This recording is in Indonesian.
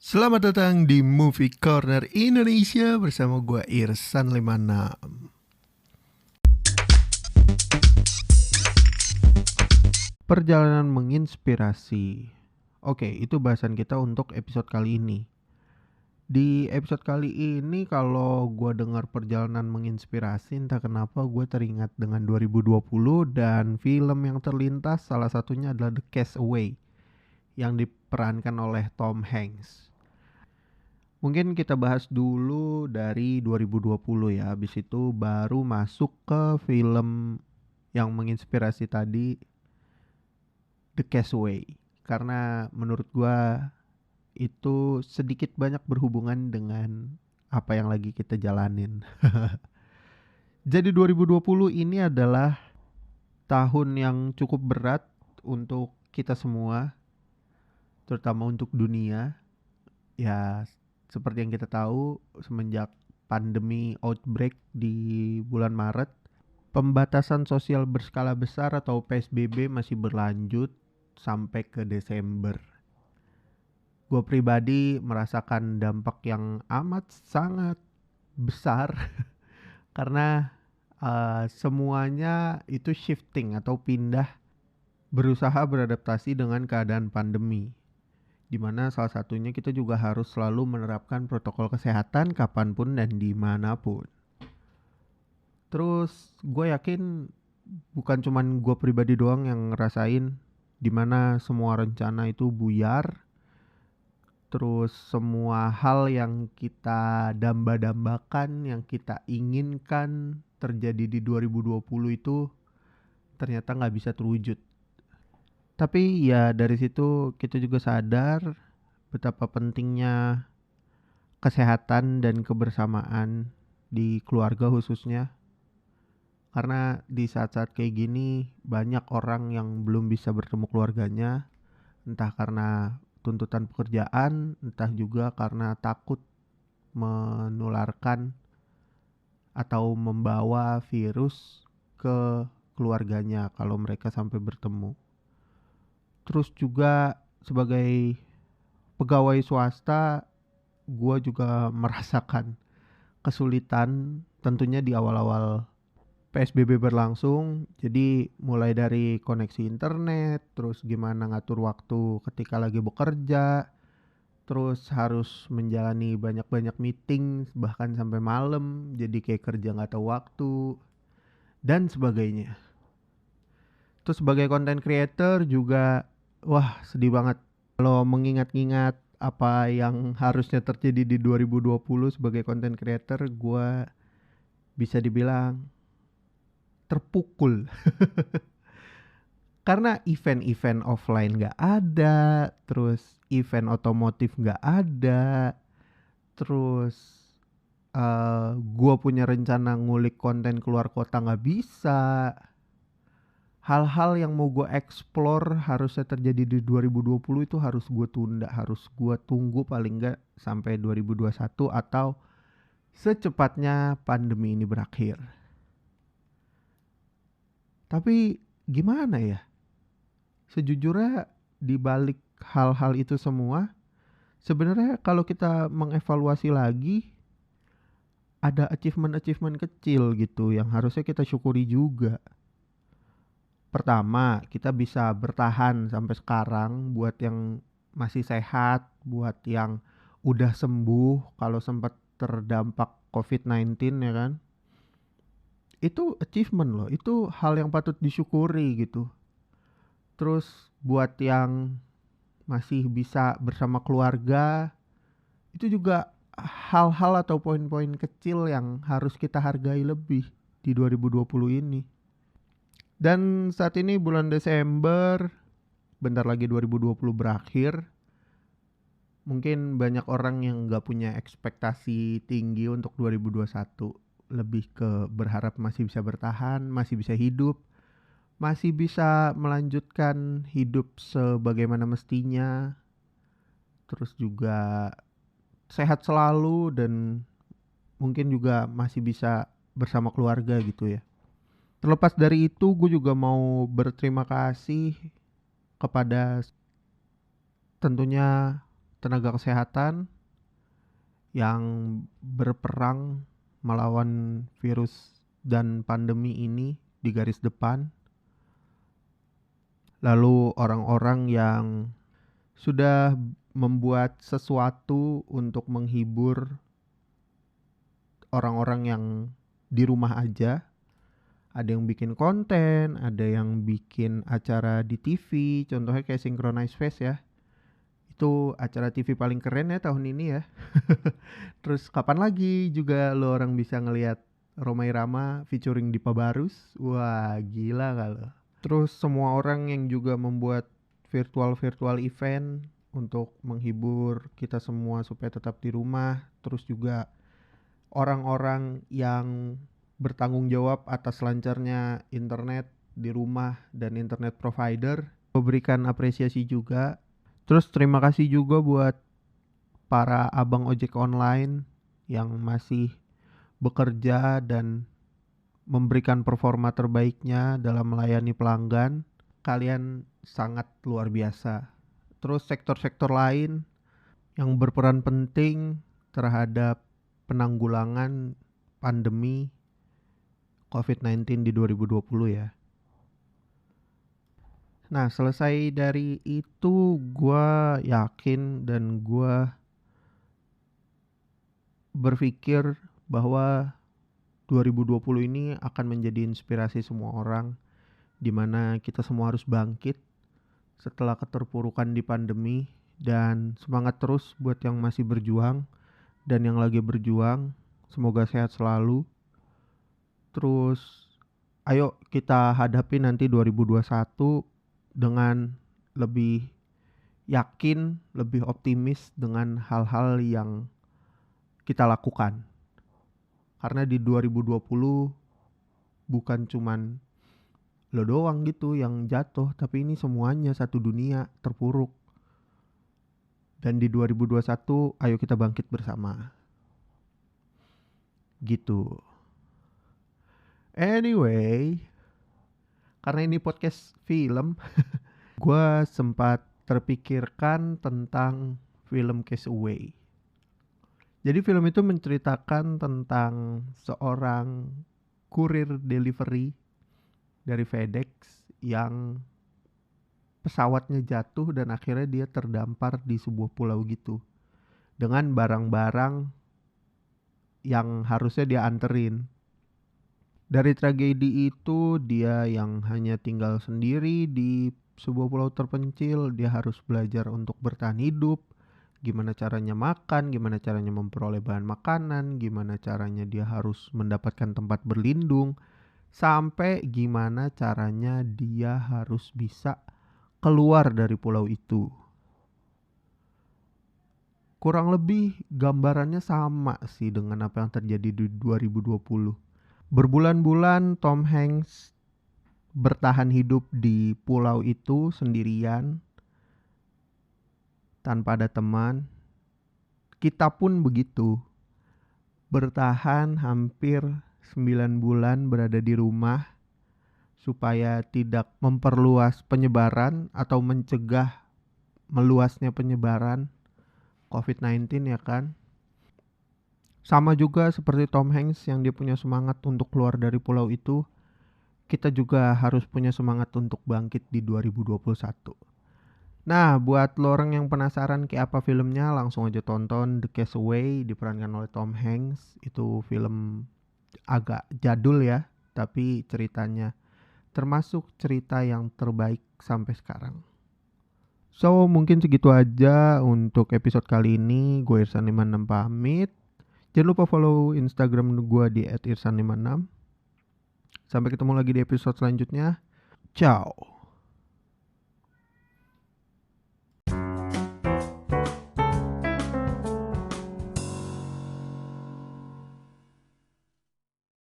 Selamat datang di Movie Corner Indonesia bersama gue Irsan 56. Perjalanan menginspirasi. Oke, itu bahasan kita untuk episode kali ini. Di episode kali ini kalau gue dengar perjalanan menginspirasi, entah kenapa gue teringat dengan 2020 dan film yang terlintas, salah satunya adalah The Castaway yang diperankan oleh Tom Hanks. Mungkin kita bahas dulu dari 2020 ya, habis itu baru masuk ke film yang menginspirasi tadi, The Castaway. Karena menurut gua itu sedikit banyak berhubungan dengan apa yang lagi kita jalanin. Jadi 2020 ini adalah tahun yang cukup berat untuk kita semua, terutama untuk dunia. Ya, seperti yang kita tahu, semenjak pandemi outbreak di bulan Maret, pembatasan sosial berskala besar atau PSBB masih berlanjut sampai ke Desember. Gue pribadi merasakan dampak yang amat sangat besar karena semuanya itu shifting atau pindah, berusaha beradaptasi dengan keadaan pandemi, di mana salah satunya kita juga harus selalu menerapkan protokol kesehatan kapanpun dan dimanapun. Terus gue yakin bukan cuman gue pribadi doang yang ngerasain dimana semua rencana itu buyar. Terus semua hal yang kita damba-dambakan, yang kita inginkan terjadi di 2020 itu ternyata gak bisa terwujud. Tapi ya dari situ kita juga sadar betapa pentingnya kesehatan dan kebersamaan di keluarga khususnya. Karena di saat-saat kayak gini banyak orang yang belum bisa bertemu keluarganya, entah karena tuntutan pekerjaan, entah juga karena takut menularkan atau membawa virus ke keluarganya kalau mereka sampai bertemu. Terus juga sebagai pegawai swasta, gue juga merasakan kesulitan tentunya di awal-awal PSBB berlangsung. Jadi mulai dari koneksi internet, terus gimana ngatur waktu ketika lagi bekerja, terus harus menjalani banyak-banyak meeting bahkan sampai malam, jadi kayak kerja gak tahu waktu dan sebagainya. Terus sebagai content creator juga wah sedih banget kalau mengingat-ingat apa yang harusnya terjadi di 2020 sebagai content creator. Gue bisa dibilang terpukul karena event-event offline gak ada, terus event otomotif gak ada, terus gue punya rencana ngulik konten keluar kota gak bisa. Hal-hal yang mau gue explore harusnya terjadi di 2020 itu harus gue tunda, harus gue tunggu paling gak sampai 2021 atau secepatnya pandemi ini berakhir. Tapi gimana ya? Sejujurnya di balik hal-hal itu semua, sebenarnya kalau kita mengevaluasi lagi, ada achievement-achievement kecil gitu yang harusnya kita syukuri juga. Pertama, kita bisa bertahan sampai sekarang buat yang masih sehat, buat yang udah sembuh kalau sempat terdampak COVID-19 ya kan. Itu achievement loh, itu hal yang patut disyukuri gitu. Terus buat yang masih bisa bersama keluarga, itu juga hal-hal atau poin-poin kecil yang harus kita hargai lebih di 2020 ini. Dan saat ini bulan Desember, bentar lagi 2020 berakhir. Mungkin banyak orang yang gak punya ekspektasi tinggi untuk 2021. Lebih ke berharap masih bisa bertahan, masih bisa hidup, masih bisa melanjutkan hidup sebagaimana mestinya. Terus juga sehat selalu dan mungkin juga masih bisa bersama keluarga gitu ya. Terlepas dari itu, gue juga mau berterima kasih kepada tentunya tenaga kesehatan yang berperang melawan virus dan pandemi ini di garis depan. Lalu orang-orang yang sudah membuat sesuatu untuk menghibur orang-orang yang di rumah aja. Ada yang bikin konten, ada yang bikin acara di TV, contohnya kayak Synchronize Face ya. Itu acara TV paling keren ya tahun ini ya. Terus kapan lagi juga lo orang bisa ngelihat Rhoma Irama featuring Dipa Barus? Wah, gila gak lo? Terus semua orang yang juga membuat virtual event untuk menghibur kita semua supaya tetap di rumah. Terus juga orang-orang yang bertanggung jawab atas lancarnya internet di rumah dan internet provider, memberikan apresiasi juga. Terus terima kasih juga buat para abang ojek online yang masih bekerja dan memberikan performa terbaiknya dalam melayani pelanggan. Kalian sangat luar biasa. Terus sektor-sektor lain yang berperan penting terhadap penanggulangan pandemi COVID-19 di 2020 ya. Nah, selesai dari itu gue yakin dan gue berpikir bahwa 2020 ini akan menjadi inspirasi semua orang, di mana kita semua harus bangkit setelah keterpurukan di pandemi, dan semangat terus buat yang masih berjuang dan yang lagi berjuang, semoga sehat selalu. Terus ayo kita hadapi nanti 2021 dengan lebih yakin, lebih optimis dengan hal-hal yang kita lakukan. Karena di 2020 bukan cuman lo doang gitu yang jatuh, tapi ini semuanya satu dunia terpuruk. Dan di 2021 ayo kita bangkit bersama. Gitu. Anyway, karena ini podcast film, gue sempat terpikirkan tentang film Castaway. Jadi film itu menceritakan tentang seorang kurir delivery dari FedEx yang pesawatnya jatuh dan akhirnya dia terdampar di sebuah pulau gitu dengan barang-barang yang harusnya dia anterin. Dari tragedi itu dia yang hanya tinggal sendiri di sebuah pulau terpencil, dia harus belajar untuk bertahan hidup, gimana caranya makan, gimana caranya memperoleh bahan makanan, gimana caranya dia harus mendapatkan tempat berlindung, sampai gimana caranya dia harus bisa keluar dari pulau itu. Kurang lebih gambarannya sama sih dengan apa yang terjadi di 2020. Berbulan-bulan Tom Hanks bertahan hidup di pulau itu sendirian, tanpa ada teman. Kita pun begitu, bertahan hampir 9 bulan berada di rumah supaya tidak memperluas penyebaran atau mencegah meluasnya penyebaran COVID-19 ya kan. Sama juga seperti Tom Hanks yang dia punya semangat untuk keluar dari pulau itu, kita juga harus punya semangat untuk bangkit di 2021. Nah, buat lo orang yang penasaran kayak apa filmnya, langsung aja tonton The Castaway, diperankan oleh Tom Hanks. Itu film agak jadul ya, tapi ceritanya termasuk cerita yang terbaik sampai sekarang. So, mungkin segitu aja untuk episode kali ini. Gue Irsan56 pamit. Jangan lupa follow Instagram gue di @irsan56. Sampai ketemu lagi di episode selanjutnya. Ciao.